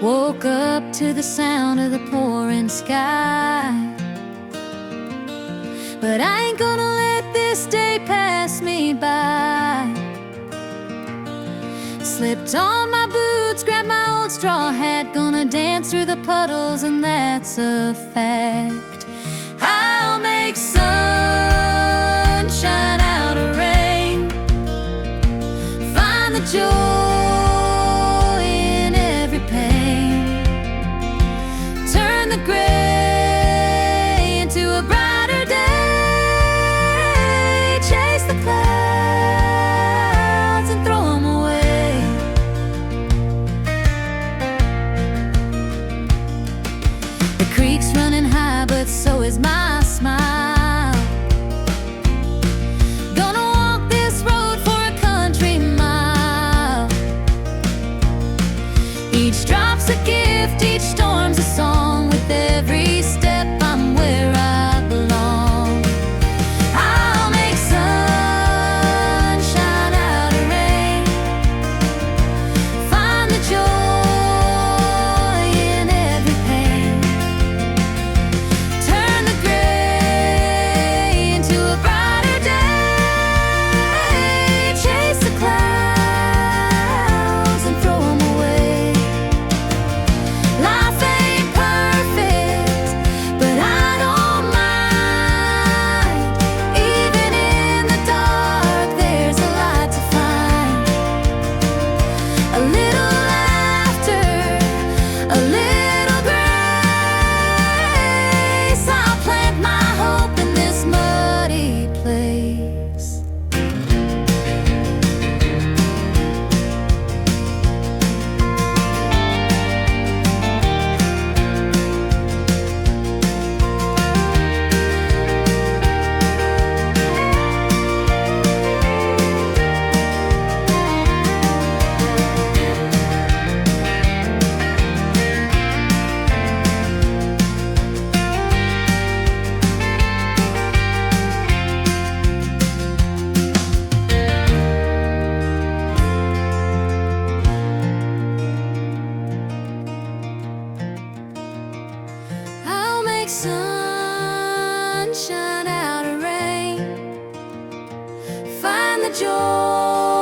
Woke up to the sound of the pouring sky, but I ain't gonna let this day pass me by. Slipped on my boots, grabbed my old straw hat, gonna dance through the puddles, and that's a fact. I'll make sunshine out of rain, find the joy in every pain, turn the gray into a brighter day, chase the clouds and throw them away. The creek's running high, but so is my smile. Gonna walk this road for a country mile. Each drop's a gift, each storm's a song. With every step I'm where I belong. I'll make sunshine out of rain, find the joy in every pain, turn the gray into a brighter day, chase the clouds and throw them away. Life ain't perfect, but I don't mind. Even in the dark, there's a light to find. A little laughter, a little grace. I'll plant my hope in this muddy place. I'll make sunshine out of rain, find the joy